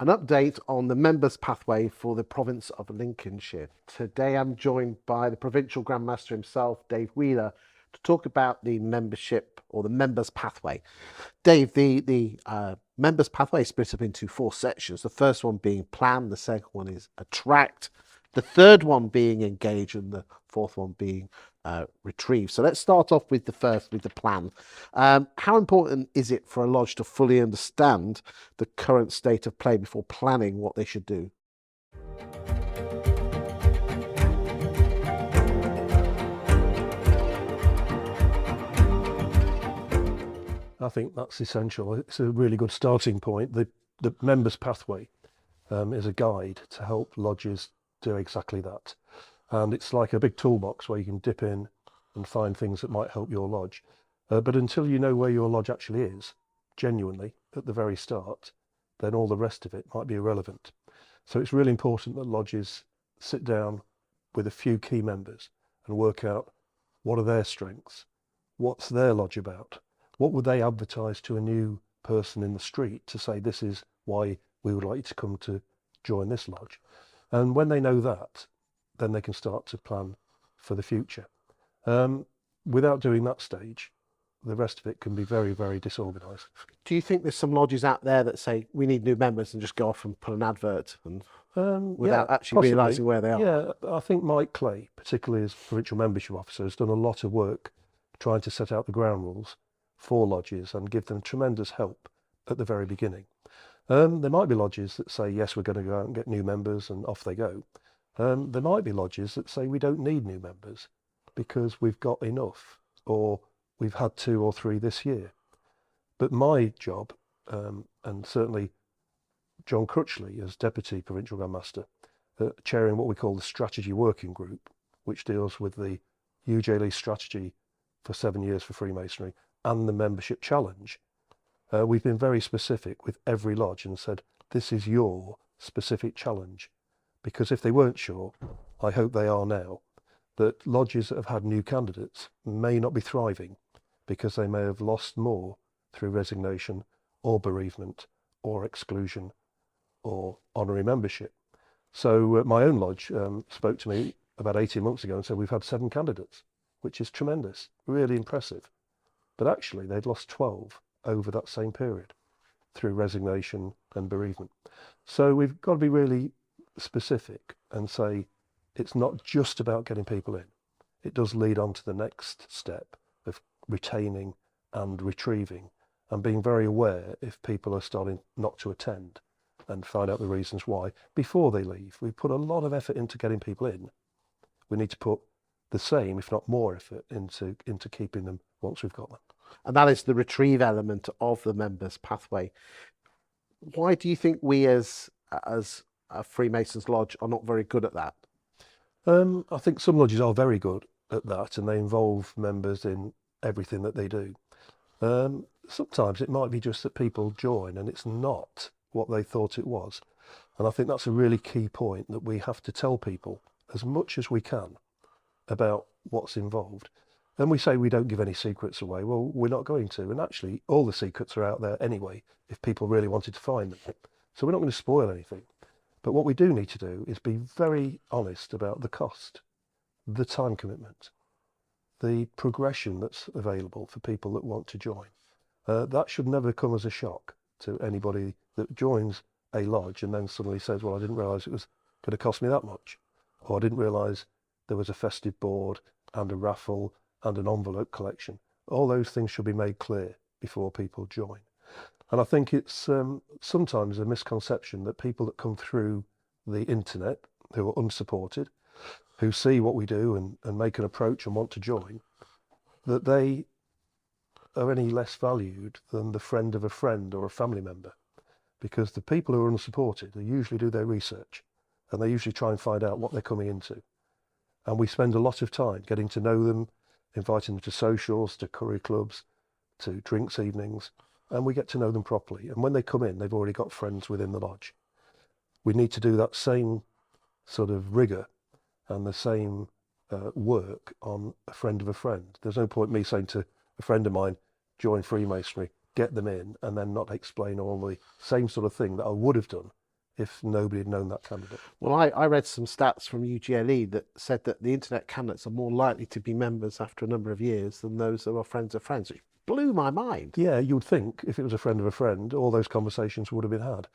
an update on the members pathway for the province of Lincolnshire. Today I'm joined by the provincial Grand Master himself, Dave Wheeler, to talk about the membership or the members pathway. Dave, the members pathway is split up into 4 sections. The first one being plan, the second one is attract, the third one being engage, and the fourth one being retrieve. So let's start off with the first, with the plan. How important is it for a lodge to fully understand the current state of play before planning what they should do? I think that's essential. It's a really good starting point. The members pathway is a guide to help lodges do exactly that. And it's like a big toolbox where you can dip in and find things that might help your lodge. But until you know where your lodge actually is, genuinely, at the very start, then all the rest of it might be irrelevant. So it's really important that lodges sit down with a few key members and work out what are their strengths, what's their lodge about, what would they advertise to a new person in the street to say, this is why we would like you to come to join this lodge. And when they know that, then they can start to plan for the future. Without doing that stage, the rest of it can be very, very disorganised. Do you think there's some lodges out there that say we need new members and just go off and put an advert and without actually possibly realising where they are? Yeah, I think Mike Clay, particularly as provincial membership officer, has done a lot of work trying to set out the ground rules for lodges and give them tremendous help at the very beginning. There might be lodges that say, yes, we're going to go out and get new members, and off they go. There might be lodges that say we don't need new members because we've got enough, or we've had 2 or 3 this year. But my job, and certainly John Crutchley as Deputy Provincial Grand Master, chairing what we call the Strategy Working Group, which deals with the UJLE strategy for 7 years for Freemasonry and the membership challenge. We've been very specific with every lodge and said, this is your specific challenge. Because if they weren't sure, I hope they are now, that lodges that have had new candidates may not be thriving because they may have lost more through resignation or bereavement or exclusion or honorary membership. So my own lodge spoke to me about 18 months ago and said, we've had 7 candidates, which is tremendous, really impressive. But actually they'd lost 12 over that same period through resignation and bereavement. So we've got to be really specific and say it's not just about getting people in. It does lead on to the next step of retaining and retrieving and being very aware if people are starting not to attend and find out the reasons why before they leave. We put a lot of effort into getting people in. We need to put the same, if not more effort into keeping them once we've got them. And that is the retrieve element of the members pathway. Why do you think we as a Freemasons lodge are not very good at that? I think some lodges are very good at that and they involve members in everything that they do. Sometimes it might be just that people join and it's not what they thought it was. And I think that's a really key point, that we have to tell people as much as we can about what's involved. And we say we don't give any secrets away. Well, we're not going to. And actually, all the secrets are out there anyway, if people really wanted to find them. So we're not going to spoil anything. But what we do need to do is be very honest about the cost, the time commitment, the progression that's available for people that want to join. That should never come as a shock to anybody that joins a lodge and then suddenly says, well, I didn't realise it was going to cost me that much. Or I didn't realise there was a festive board and a raffle and an envelope collection. All those things should be made clear before people join. And I think it's sometimes a misconception that people that come through the internet, who are unsupported, who see what we do and make an approach and want to join, that they are any less valued than the friend of a friend or a family member. Because the people who are unsupported, they usually do their research and they usually try and find out what they're coming into. And we spend a lot of time getting to know them, inviting them to socials, to curry clubs, to drinks evenings, and we get to know them properly. And when they come in, they've already got friends within the lodge. We need to do that same sort of rigour and the same work on a friend of a friend. There's no point me saying to a friend of mine, join Freemasonry, get them in, and then not explain all the same sort of thing that I would have done if nobody had known that candidate. Well, I read some stats from UGLE that said that the internet candidates are more likely to be members after a number of years than those who are friends of friends, which blew my mind. Yeah, you would think if it was a friend of a friend, all those conversations would have been had.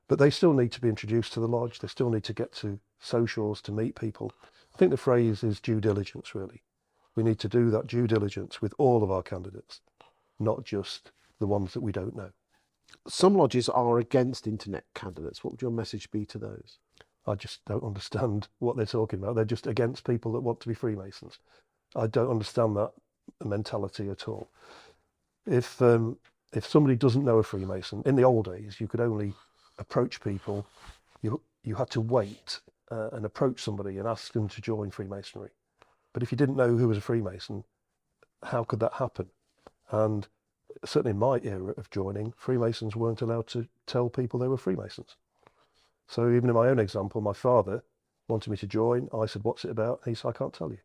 But they still need to be introduced to the lodge. They still need to get to socials to meet people. I think the phrase is due diligence, really. We need to do that due diligence with all of our candidates, not just the ones that we don't know. Some lodges are against internet candidates. What would your message be to those? I just don't understand what they're talking about. They're just against people that want to be Freemasons. I don't understand that mentality at all. If somebody doesn't know a Freemason, in the old days, you could only approach people. You had to wait and approach somebody and ask them to join Freemasonry. But if you didn't know who was a Freemason, how could that happen? And certainly in my era of joining, Freemasons weren't allowed to tell people they were Freemasons. So even in my own example, my father wanted me to join. I said, "What's it about?" He said, "I can't tell you."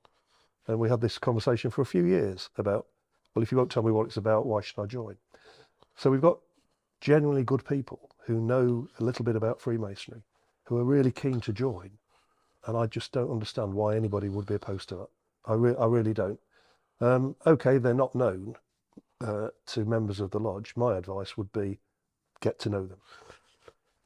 And we had this conversation for a few years about, well, if you won't tell me what it's about, why should I join? So we've got genuinely good people who know a little bit about Freemasonry, who are really keen to join. And I just don't understand why anybody would be opposed to that. I really don't. Okay, they're not known to members of the lodge. My advice would be get to know them.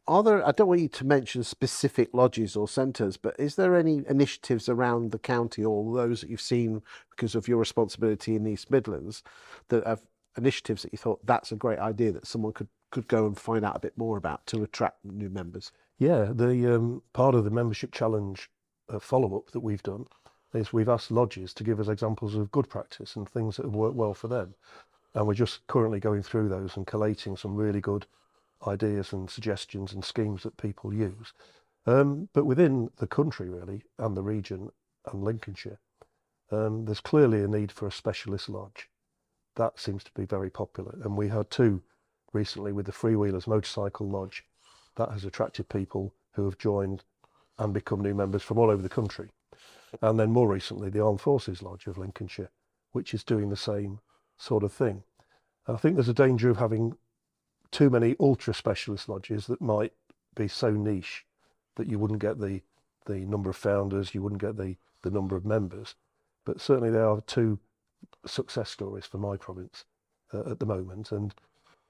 Are there, I don't want you to mention specific lodges or centres, but is there any initiatives around the county or those that you've seen because of your responsibility in the East Midlands that have initiatives that you thought that's a great idea that someone could go and find out a bit more about to attract new members? Yeah, the part of the membership challenge follow-up that we've done is we've asked lodges to give us examples of good practice and things that have worked well for them. And we're just currently going through those and collating some really good ideas and suggestions and schemes that people use. But within the country, really, and the region and Lincolnshire, there's clearly a need for a specialist lodge. That seems to be very popular. And we had two recently with the Freewheelers Motorcycle Lodge. That has attracted people who have joined and become new members from all over the country. And then more recently, the Armed Forces Lodge of Lincolnshire, which is doing the same sort of thing. I think there's a danger of having too many ultra specialist lodges that might be so niche that you wouldn't get the number of founders, you wouldn't get the number of members. But certainly there are two success stories for my province at the moment. And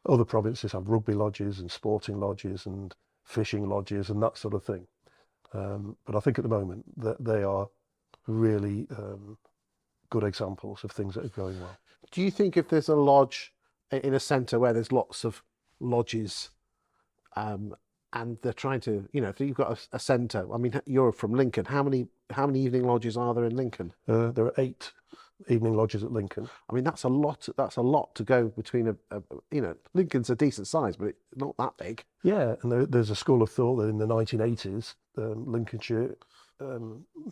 other provinces have rugby lodges and sporting lodges and fishing lodges and that sort of thing. But I think at the moment that they are really good examples of things that are going well. Do you think if there's a lodge in a centre where there's lots of lodges and they're trying to, if you've got a centre, I mean, you're from Lincoln, how many evening lodges are there in Lincoln? There are 8 evening lodges at Lincoln. I mean, that's a lot to go between Lincoln's a decent size, but it's not that big. Yeah, and there's a school of thought that in the 1980s, Lincolnshire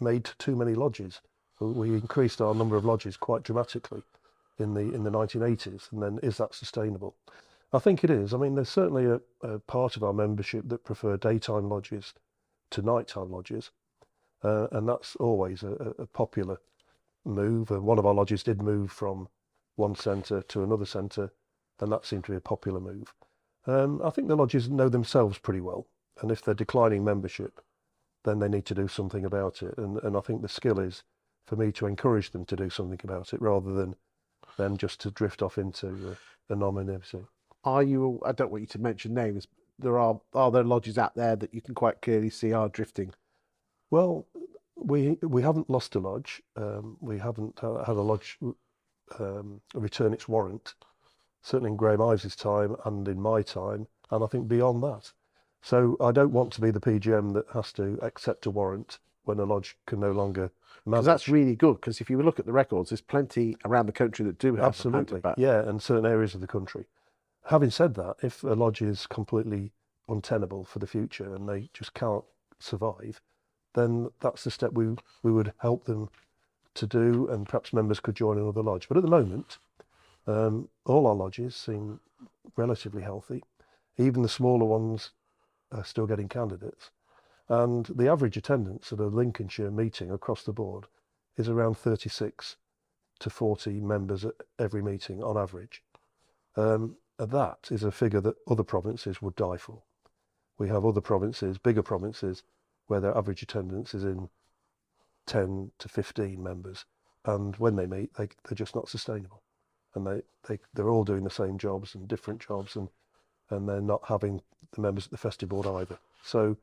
made too many lodges. We increased our number of lodges quite dramatically in the 1980s, and then is that sustainable? I think it is. I mean, there's certainly a part of our membership that prefer daytime lodges to nighttime lodges, and that's always a popular move. And one of our lodges did move from one centre to another centre, and that seemed to be a popular move. I think the lodges know themselves pretty well, and if they're declining membership, then they need to do something about it. And I think the skill is for me to encourage them to do something about it rather than just to drift off into anonymity. I don't want you to mention names. Are there lodges out there that you can quite clearly see are drifting? Well, we haven't lost a lodge. We haven't had a lodge return its warrant, certainly in Graham Ives's time and in my time, and I think beyond that. So I don't want to be the PGM that has to accept a warrant when a lodge can no longer manage. Because that's really good, because if you look at the records, there's plenty around the country that do have absolutely, yeah, and certain areas of the country. Having said that, if a lodge is completely untenable for the future and they just can't survive, then that's the step we would help them to do, and perhaps members could join another lodge. But at the moment, all our lodges seem relatively healthy. Even the smaller ones are still getting candidates. And the average attendance at a Lincolnshire meeting across the board is around 36 to 40 members at every meeting on average. That is a figure that other provinces would die for. We have other provinces, bigger provinces, where their average attendance is in 10 to 15 members, and when they meet, they're just not sustainable, and they're all doing the same jobs and different jobs, and they're not having the members at the festive board either. So,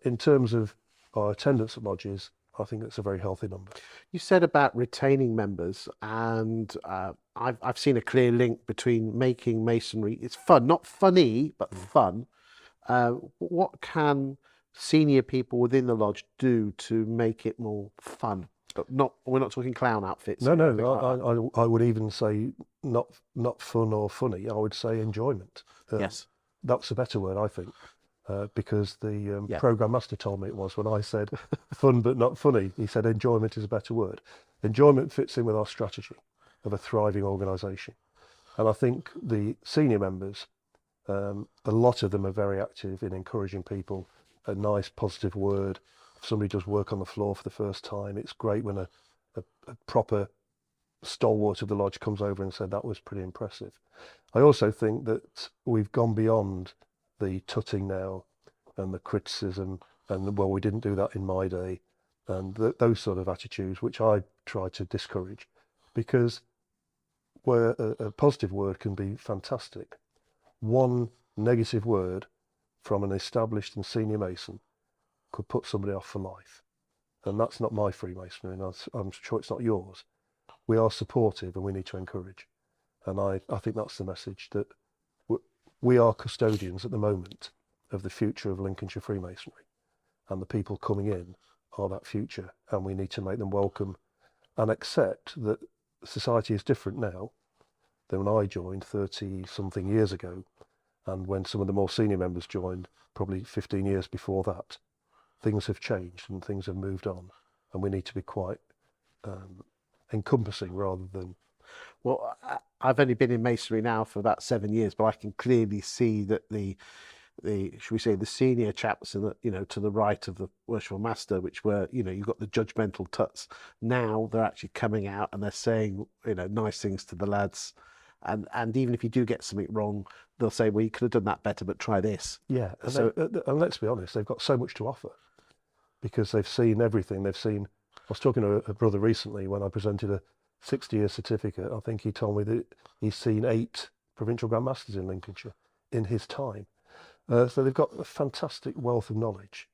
in terms of our attendance at lodges, I think that's a very healthy number. You said about retaining members, and I've seen a clear link between making masonry. It's fun, not funny, but fun. What can senior people within the lodge do to make it more fun? But we're not talking clown outfits. No, I would even say not fun or funny. I would say enjoyment. Yes, that's a better word, I think, because the programme master told me it was when I said fun but not funny. He said enjoyment is a better word. Enjoyment fits in with our strategy of a thriving organisation, and I think the senior members, a lot of them are very active in encouraging people. A nice positive word. If somebody does work on the floor for the first time, it's great when a proper stalwart of the lodge comes over and said that was pretty impressive. I also think that we've gone beyond the tutting now and the criticism and, well, we didn't do that in my day, and those sort of attitudes, which I try to discourage, because where a positive word can be fantastic, one negative word from an established and senior mason could put somebody off for life. And that's not my Freemasonry, and I'm sure it's not yours. We are supportive and we need to encourage. And I think that's the message, that we are custodians at the moment of the future of Lincolnshire Freemasonry. And the people coming in are that future, and we need to make them welcome and accept that society is different now than when I joined 30-something years ago, and when some of the more senior members joined probably 15 years before that. Things have changed and things have moved on, and we need to be quite encompassing rather than... Well, I've only been in masonry now for about 7 years, but I can clearly see that the should we say the senior chaps in the, to the right of the worshipful master, which were, you've got the judgmental tuts. Now they're actually coming out and they're saying, nice things to the lads. And even if you do get something wrong, they'll say, well, you could have done that better, but try this. Yeah, and let's be honest, they've got so much to offer because they've seen everything. I was talking to a brother recently when I presented a 60-year certificate. I think he told me that he's seen 8 provincial Grand Masters in Lincolnshire in his time. So they've got a fantastic wealth of knowledge.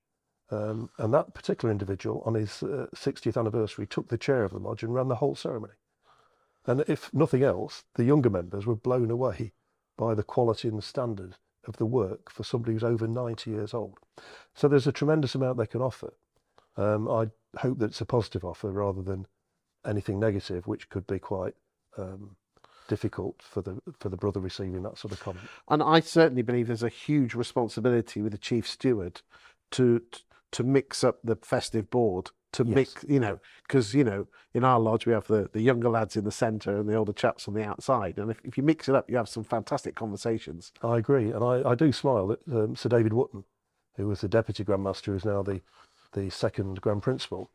And that particular individual, on his 60th anniversary, took the chair of the lodge and ran the whole ceremony. And if nothing else, the younger members were blown away by the quality and the standard of the work for somebody who's over 90 years old. So there's a tremendous amount they can offer. I hope that it's a positive offer rather than anything negative, which could be quite difficult for the brother receiving that sort of comment. And I certainly believe there's a huge responsibility with the chief steward to mix up the festive board, to mix, because, in our lodge, we have the younger lads in the centre and the older chaps on the outside. And if you mix it up, you have some fantastic conversations. I agree. And I do smile that Sir David Watkin, who was the Deputy Grand Master, who is now the second Grand Principal,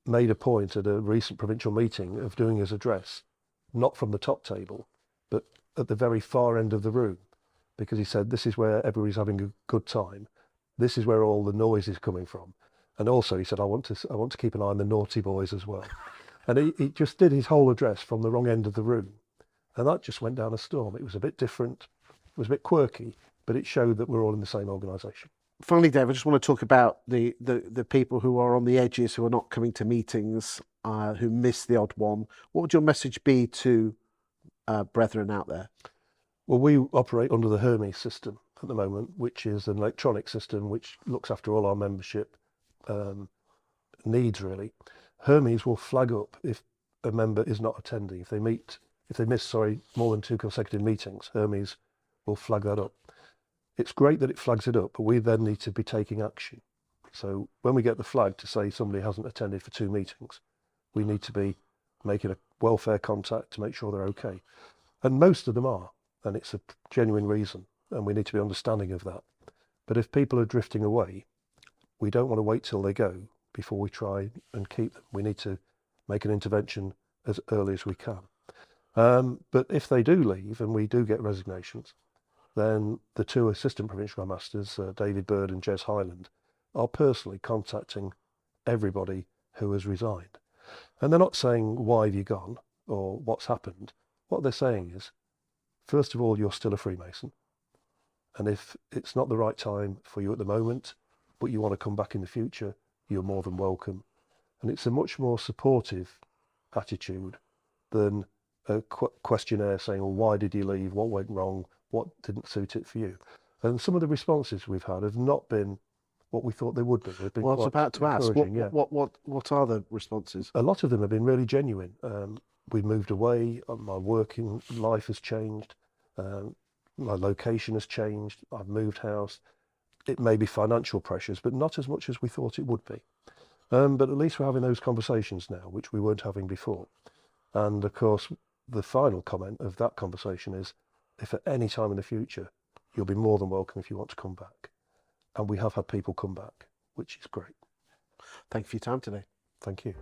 made a point at a recent provincial meeting of doing his address, not from the top table, but at the very far end of the room, because he said, this is where everybody's having a good time. This is where all the noise is coming from. And also, he said, I want to keep an eye on the naughty boys as well. And he just did his whole address from the wrong end of the room. And that just went down a storm. It was a bit different. It was a bit quirky, but it showed that we're all in the same organisation. Finally, Dave, I just want to talk about the people who are on the edges, who are not coming to meetings, who miss the odd one. What would your message be to brethren out there? Well, we operate under the Hermes system at the moment, which is an electronic system which looks after all our membership needs, really. Hermes will flag up if a member is not attending. If they miss more than 2 consecutive meetings, Hermes will flag that up. It's great that it flags it up, but we then need to be taking action. So when we get the flag to say somebody hasn't attended for 2 meetings, we need to be making a welfare contact to make sure they're okay. And most of them are, and it's a genuine reason, and we need to be understanding of that. But if people are drifting away, we don't want to wait till they go before we try and keep them. We need to make an intervention as early as we can. But if they do leave, and we do get resignations, then the two assistant provincial Grand Masters, David Bird and Jez Highland, are personally contacting everybody who has resigned. And they're not saying, why have you gone or what's happened. What they're saying is, first of all, you're still a Freemason. And if it's not the right time for you at the moment, but you want to come back in the future, you're more than welcome. And it's a much more supportive attitude than a questionnaire saying, well, why did you leave? What went wrong? What didn't suit it for you? And some of the responses we've had have not been what we thought they would be. They've been Well, I was quite about to ask, encouraging, what are the responses? A lot of them have been really genuine. We've moved away, my working life has changed, my location has changed, I've moved house. It may be financial pressures, but not as much as we thought it would be. But at least we're having those conversations now, which we weren't having before. And of course, the final comment of that conversation is, if at any time in the future, you'll be more than welcome if you want to come back. And we have had people come back, which is great. Thank you for your time today. Thank you.